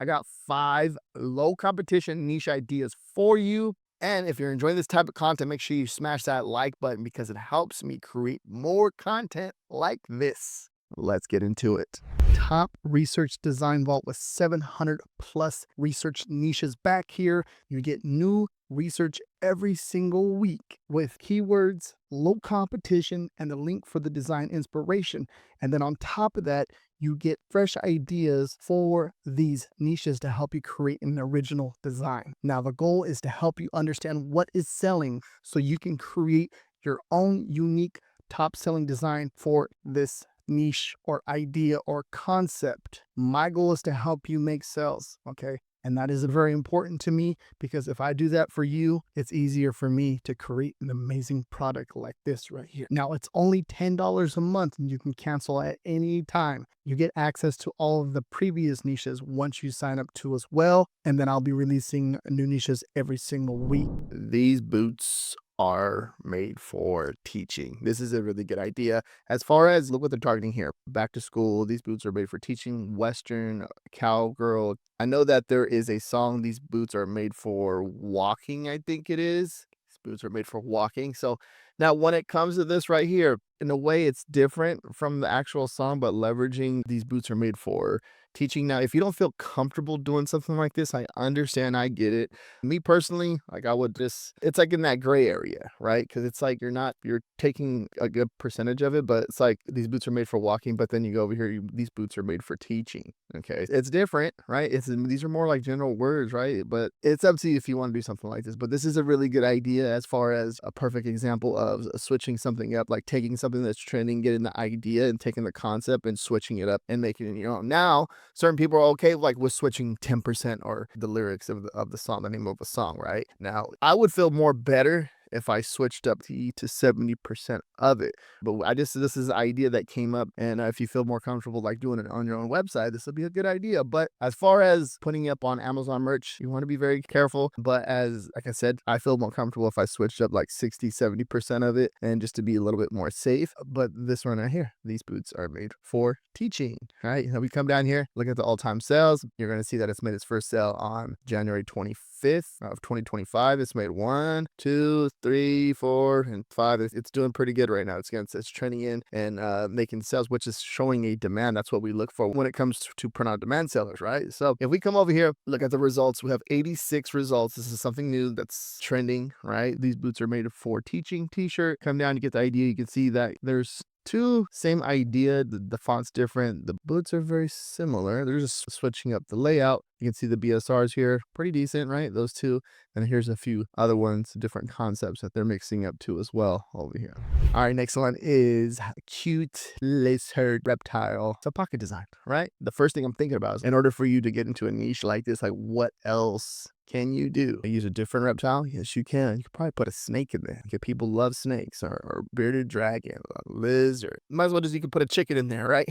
I got 5 low competition niche ideas for you. And if you're enjoying this type of content, make sure you smash that like button because it helps me create more content like this. Let's get into it. Top research design vault with 700 plus research niches back here. You get new research every single week with keywords, low competition, and the link for the design inspiration. And then on top of that, you get fresh ideas for these niches to help you create an original design. Now, the goal is to help you understand what is selling so you can create your own unique top selling design for this niche or idea or concept. My goal is to help you make sales, okay? And that is very important to me because if I do that for you, it's easier for me to create an amazing product like this right here. Now, it's only $10 a month and you can cancel at any time. You get access to all of the previous niches once you sign up to as well. And then I'll be releasing new niches every single week. These boots are made for teaching. This is a really good idea. As far as look what they're targeting here, back to school, these boots are made for teaching, Western, cowgirl. I know that there is a song, these boots are made for walking, I think it is. These boots are made for walking. So now when it comes to this right here, in a way it's different from the actual song, but leveraging these boots are made for teaching. Now, if you don't feel comfortable doing something like this, I understand, I get it. Me personally, like I would just, it's like in that gray area, right? Because it's like you're taking a good percentage of it, but it's like these boots are made for walking, but then you go over here, these boots are made for teaching. Okay. It's different, right? These are more like general words, right? But it's up to you if you want to do something like this. But this is a really good idea as far as a perfect example of switching something up, like taking something that's trending, getting the idea and taking the concept and switching it up and making it your own. Now, certain people are okay like with switching 10% or the lyrics of the song, the name of a song, right? Now, I would feel more better if I switched up to 70% of it. But this is an idea that came up. And if you feel more comfortable like doing it on your own website, this will be a good idea. But as far as putting it up on Amazon merch, you want to be very careful. But like I said, I feel more comfortable if I switched up like 60-70% of it and just to be a little bit more safe. But this one right here, these boots are made for teaching, right? Now we come down here, look at the all-time sales. You're going to see that it's made its first sale on January 25th of 2025. It's made 1, 2, 3, 4, and 5. It's doing pretty good right now. It's trending in and making sales, which is showing a demand. That's what we look for when it comes to print on demand sellers, right? So if we come over here, look at the results, we have 86 results. This is something new that's trending, right? These boots are made for teaching t-shirt. Come down, you get the idea. You can see that there's two, same idea. The font's different. The boots are very similar. They're just switching up the layout. You can see the BSRs here, pretty decent, right? Those two. And here's a few other ones, different concepts that they're mixing up too as well over here. All right, next one is cute lizard reptile. It's a pocket design, right? The first thing I'm thinking about is in order for you to get into a niche like this, like what else can you do? Use a different reptile? Yes, you can. You could probably put a snake in there. Okay, people love snakes or bearded dragon, a lizard. Might as well you could put a chicken in there, right?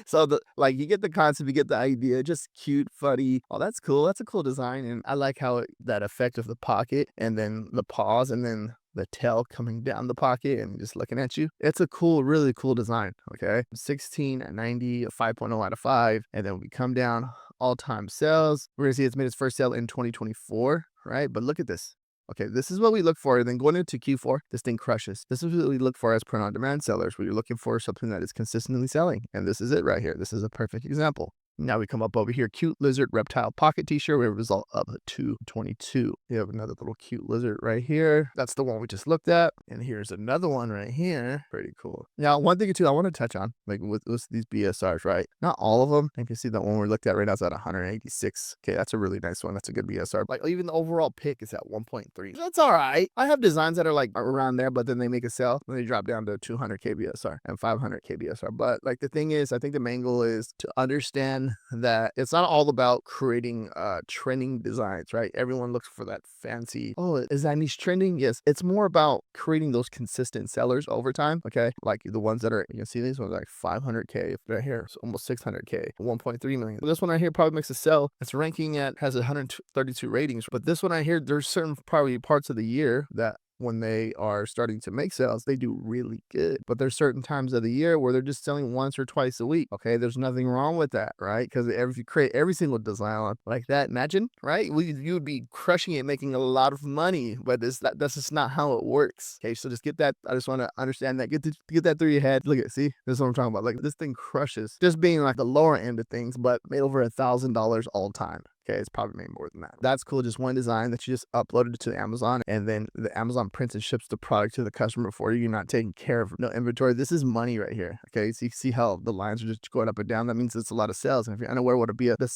So you get the concept, you get the idea, just cute, funny. Oh, that's cool. That's a cool design. And I like how that effect of the pocket and then the paws and then the tail coming down the pocket and just looking at you. It's a cool, really cool design. Okay. 1690, a 5.0 out of 5. And then we come down all-time sales. We're gonna see it's made its first sale in 2024, right? But look at this. Okay, this is what we look for. And then going into Q4, this thing crushes. This is what we look for as print on demand sellers, where you're looking for something that is consistently selling. And this is it right here. This is a perfect example. Now we come up over here, cute lizard reptile pocket t-shirt. We have a result of 222. We have another little cute lizard right here. That's the one we just looked at. And here's another one right here. Pretty cool. Now, one thing too I want to touch on, like with these BSRs, right? Not all of them. You can see that one we looked at right now is at 186. Okay, that's a really nice one. That's a good BSR. Like even the overall pick is at 1.3. That's all right. I have designs that are like around there, but then they make a sale and they drop down to 200K BSR and 500K BSR. But like the thing is, I think the main goal is to understand that it's not all about creating trending designs, right? Everyone looks for that fancy, oh, is that niche trending? Yes. It's more about creating those consistent sellers over time. Okay. Like the ones that are, you can see these ones like 500K right here. It's almost 600K, 1.3 million. This one right here probably makes a sell. It's ranking has 132 ratings. But this one right here, there's certain probably parts of the year that when they are starting to make sales, they do really good. But there's certain times of the year where they're just selling once or twice a week. Okay, there's nothing wrong with that, right? Because if you create every single design like that, imagine, right? You would be crushing it, making a lot of money. But that's just not how it works. Okay, so just get that. I just want to understand that. Get that through your head. Look at, see, this is what I'm talking about. Like, this thing crushes. Just being like the lower end of things, but made over $1,000 all time. Okay, it's probably made more than that. That's cool. Just one design that you just uploaded to Amazon, and then the Amazon prints and ships the product to the customer for you. You're not taking care of no inventory. This is money right here. Okay, so you see how the lines are just going up and down. That means it's a lot of sales. And if you're unaware what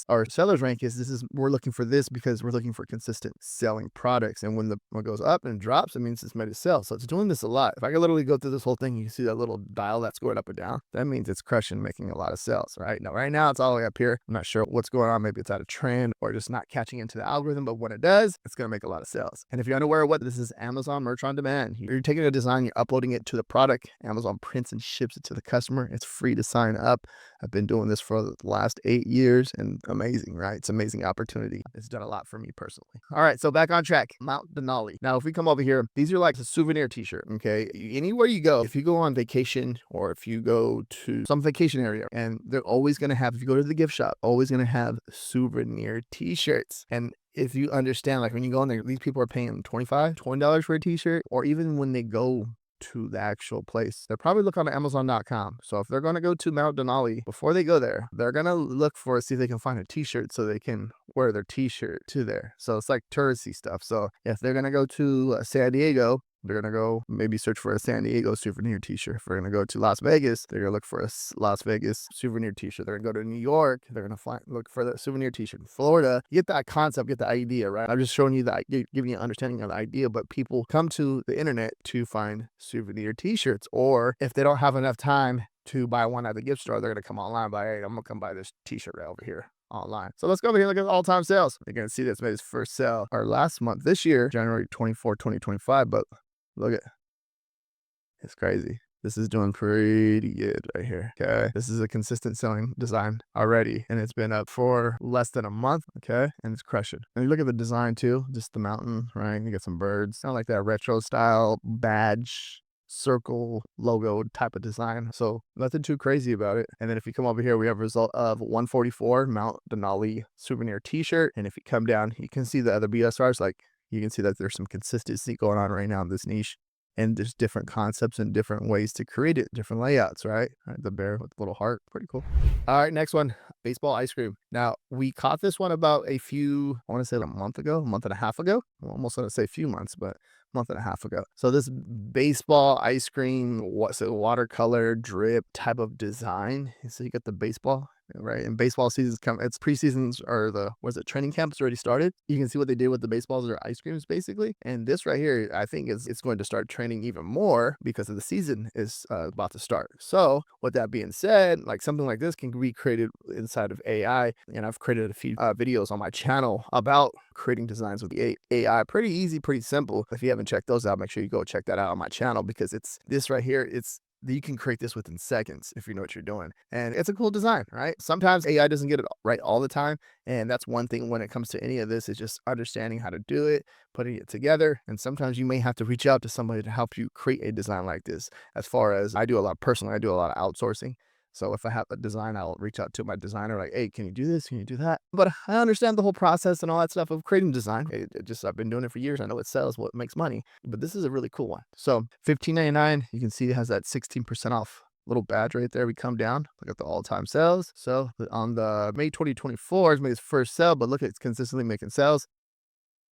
our seller's rank is, we're looking for this because we're looking for consistent selling products. And when it goes up and drops, it means it's made to sell. So it's doing this a lot. If I could literally go through this whole thing, you see that little dial that's going up and down. That means it's crushing, making a lot of sales. Right now it's all the way up here. I'm not sure what's going on. Maybe it's out of trend or just not catching into the algorithm, but when it does, it's going to make a lot of sales. And if you're unaware of what this is, Amazon merch on demand. You're taking a design, you're uploading it to the product, Amazon prints and ships it to the customer. It's free to sign up. I've been doing this for the last 8 years, and amazing, right? It's an amazing opportunity. It's done a lot for me personally. All right, so back on track, Mount Denali. Now, if we come over here, these are like a souvenir t-shirt, okay? Anywhere you go, if you go on vacation or if you go to some vacation area, and they're always going to have, if you go to the gift shop, always going to have souvenir t-shirts. And if you understand, like when you go in there, these people are paying $20 for a t-shirt, or even when they go to the actual place, they'll probably look on Amazon.com. So if they're going to go to Mount Denali, before they go there, they're going to look see if they can find a t-shirt so they can wear their t-shirt to there. So it's like touristy stuff. So if they're going to go to San Diego, they're going to go maybe search for a San Diego souvenir t-shirt. If they're going to go to Las Vegas, they're going to look for a Las Vegas souvenir t-shirt. They're going to go to New York, they're going to look for the souvenir t-shirt. In Florida, you get that concept, get the idea, right? I'm just showing you that, giving you an understanding of the idea, but people come to the internet to find souvenir t-shirts. Or if they don't have enough time to buy one at the gift store, they're going to come online, hey, I'm going to come buy this t-shirt right over here online. So let's go over here and look at all-time sales. You're going to see this made its first sale or last month, this year, January 24, 2025, but look at, it's crazy. This is doing pretty good right here. Okay. This is a consistent selling design already, and it's been up for less than a month. Okay. And it's crushing. And you look at the design too, just the mountain, right? You got some birds, kind of like that retro style badge, circle logo type of design. So nothing too crazy about it. And then if you come over here, we have a result of 144 Mount Denali souvenir t-shirt. And if you come down, you can see the other BSRs, like you can see that there's some consistency going on right now in this niche, and there's different concepts and different ways to create it, different layouts, right? All right, the bear with the little heart, pretty cool. All right, next one, baseball ice cream. Now, we caught this one about I want to say a month and a half ago. I almost want to say a few months, but month and a half ago. So this baseball ice cream, what's it, watercolor drip type of design. So you got the baseball, right? And baseball season's come, it's preseasons, or training camps already started. You can see what they did with the baseballs or ice creams basically. And this right here, I think it's going to start training even more because of the season is about to start. So with that being said, like something like this can be created inside of AI. And I've created a few videos on my channel about creating designs with the AI. Pretty easy, pretty simple. If you haven't checked those out, make sure you go check that out on my channel, because it's this right here. You can create this within seconds if you know what you're doing. And it's a cool design, right? Sometimes AI doesn't get it right all the time. And that's one thing when it comes to any of this, is just understanding how to do it, putting it together. And sometimes you may have to reach out to somebody to help you create a design like this. As far as I do a lot personally, I do a lot of outsourcing. So if I have a design, I'll reach out to my designer, like, hey, can you do this? Can you do that? But I understand the whole process and all that stuff of creating design. I've been doing it for years. I know it sells, what makes money, but this is a really cool one. So $15.99, you can see it has that 16% off little badge right there. We come down, look at the all-time sales. So on the May 2024, it's made its first sale, but look, it's consistently making sales,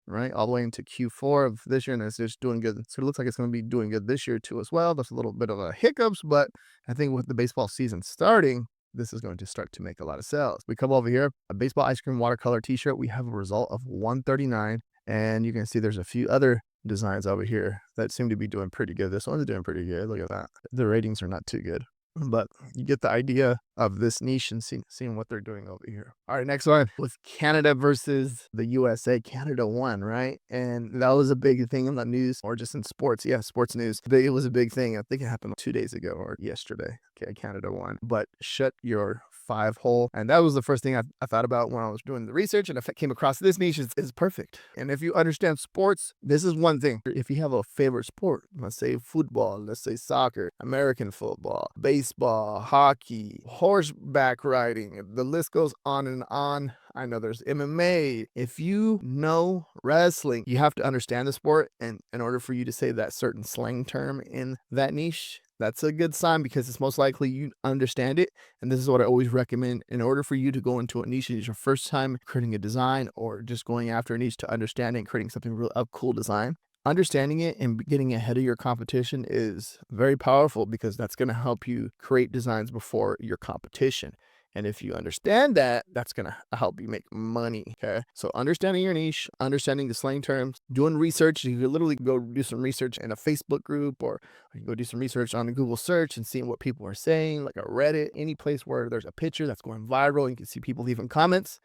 right, all the way into Q4 of this year, and it's just doing good. So it looks like it's going to be doing good this year too as well. There's a little bit of a hiccups, but I think with the baseball season starting, this is going to start to make a lot of sales. We come over here, a baseball ice cream watercolor t-shirt. We have a result of 139, and you can see there's a few other designs over here that seem to be doing pretty good. This one's doing pretty good. Look at that. The ratings are not too good. But you get the idea of this niche and seeing what they're doing over here. All right, next one was Canada versus the USA. Canada won, right? And that was a big thing in the news or just in sports. Yeah, sports news. It was a big thing. I think it happened 2 days ago or yesterday. Okay, Canada won. But shut your 5-hole. And that was the first thing I thought about when I was doing the research. And if I came across this niche, is perfect. And if you understand sports, this is one thing. If you have a favorite sport, let's say football, let's say soccer, American football, baseball, hockey, horseback riding, the list goes on and on. I know there's MMA. If you know wrestling, you have to understand the sport. And in order for you to say that certain slang term in that niche, that's a good sign because it's most likely you understand it. And this is what I always recommend. In order for you to go into a niche, it's your first time creating a design or just going after a niche to understand it and creating something real cool design. Understanding it and getting ahead of your competition is very powerful because that's going to help you create designs before your competition. And if you understand that, that's going to help you make money. Okay. So understanding your niche, understanding the slang terms, doing research. You could literally go do some research in a Facebook group, or you can go do some research on a Google search and seeing what people are saying, like a Reddit, any place where there's a picture that's going viral. You can see people leaving comments.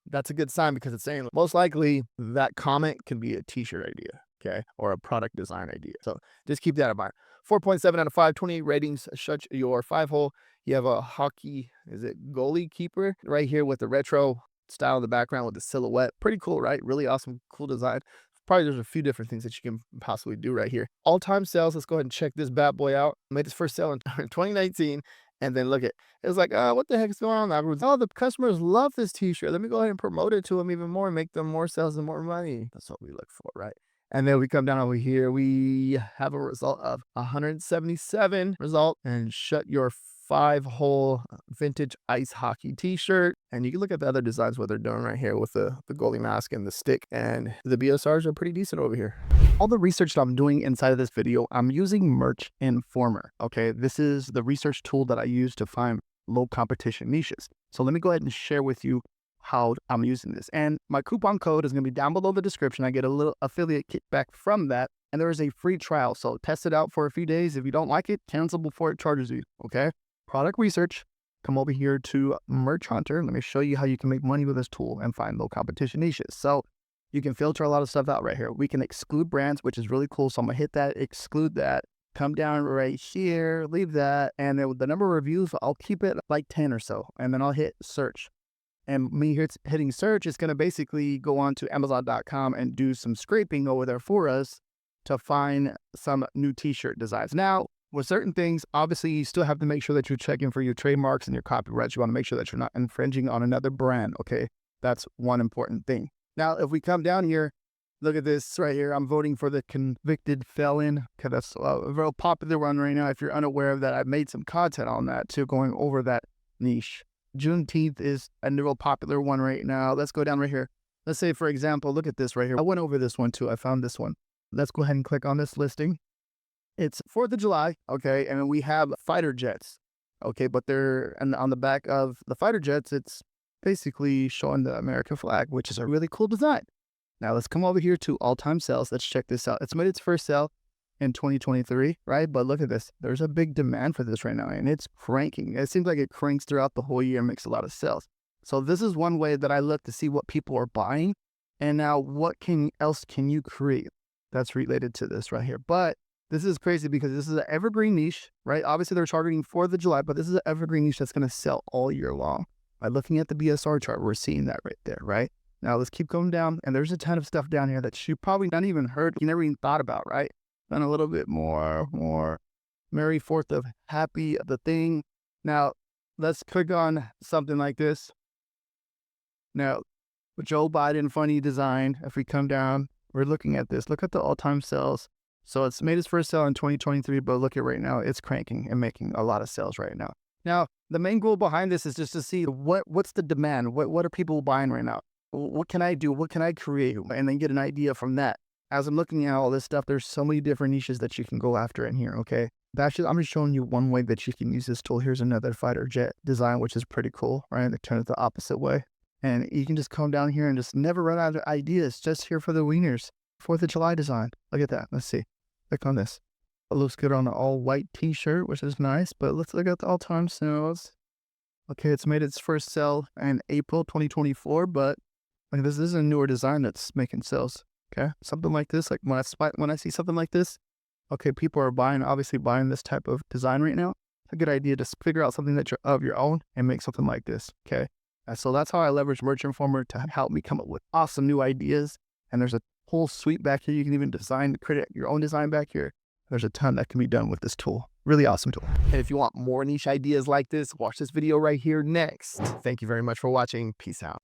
That's a good sign because it's saying most likely that comment can be a t-shirt idea. Okay. Or a product design idea. So just keep that in mind. 4.7 out of 5, 28 ratings. Shut your 5-hole. You have a hockey, is it goalie keeper right here with the retro style in the background with the silhouette. Pretty cool, right? Really awesome, cool design. Probably there's a few different things that you can possibly do right here. All-time sales. Let's go ahead and check this bad boy out. Made its first sale in 2019. And then look at it was like, what the heck is going on? Oh, the customers love this t-shirt. Let me go ahead and promote it to them even more and make them more sales and more money. That's what we look for, right? And then we come down over here. We have a result of 177 result, and shut your 5-hole vintage ice hockey t-shirt. And you can look at the other designs, what they're doing right here with the goalie mask and the stick. And the BSRs are pretty decent over here. All the research that I'm doing inside of this video, I'm using Merch Informer. Okay, this is the research tool that I use to find low competition niches. So let me go ahead and share with you how I'm using this. And my coupon code is going to be down below the description. I get a little affiliate kickback from that. And there is a free trial. So test it out for a few days. If you don't like it, cancel before it charges you. Okay. Product research. Come over here to Merch Hunter. Let me show you how you can make money with this tool and find low competition niches. So you can filter a lot of stuff out right here. We can exclude brands, which is really cool. So I'm going to hit that, exclude that. Come down right here, leave that. And then with the number of reviews, I'll keep it like 10 or so. And then I'll hit search. And me here hitting search is going to basically go on to Amazon.com and do some scraping over there for us to find some new t-shirt designs. Now, with certain things, obviously, you still have to make sure that you're checking for your trademarks and your copyrights. You want to make sure that you're not infringing on another brand, okay? That's one important thing. Now, if we come down here, look at this right here. I'm voting for the convicted felon because that's a real popular one right now. If you're unaware of that, I've made some content on that too, going over that niche. Juneteenth is a real popular one right now. Let's go down right here. Let's say, for example, look at this right here. I went over this one too. I found this one. Let's go ahead and click on this listing. It's 4th of July, okay, and we have fighter jets, okay, but and on the back of the fighter jets, it's basically showing the American flag, which is a really cool design. Now let's come over here to all-time sales. Let's check this out. It's made its first sale in 2023, right? But look at this. There's a big demand for this right now, and it's cranking. It seems like it cranks throughout the whole year and makes a lot of sales. So this is one way that I look to see what people are buying. And now what else can you create that's related to this right here? But this is crazy because this is an evergreen niche, right? Obviously, they're targeting 4th of July, but this is an evergreen niche that's going to sell all year long. By looking at the BSR chart, we're seeing that right there, right? Now let's keep going down. And there's a ton of stuff down here that you probably not even heard, you never even thought about, right? Then a little bit more Merry 4th of Happy the thing. Now, let's click on something like this. Now, Joe Biden funny design. If we come down, we're looking at this. Look at the all-time sales. So it's made its first sale in 2023, but look at right now, it's cranking and making a lot of sales right now. Now, the main goal behind this is just to see what's the demand? What are people buying right now? What can I do? What can I create? And then get an idea from that. As I'm looking at all this stuff, there's so many different niches that you can go after in here, okay? I'm just showing you one way that you can use this tool. Here's another fighter jet design, which is pretty cool, right? They turn it the opposite way. And you can just come down here and just never run out of ideas, just here for the wieners. 4th of July design. Look at that. Let's see. Click on this. It looks good on an all-white t-shirt, which is nice, but let's look at the all-time sales. Okay, it's made its first sale in April 2024, but like this is a newer design that's making sales. Okay, something like this, like when I see something like this, okay, people are obviously buying this type of design right now. It's a good idea to figure out something that you're of your own and make something like this. Okay, and so that's how I leverage Merch Informer to help me come up with awesome new ideas. And there's a whole suite back here. You can even create your own design back here. There's a ton that can be done with this tool. Really awesome tool. And if you want more niche ideas like this, watch this video right here next. Thank you very much for watching. Peace out.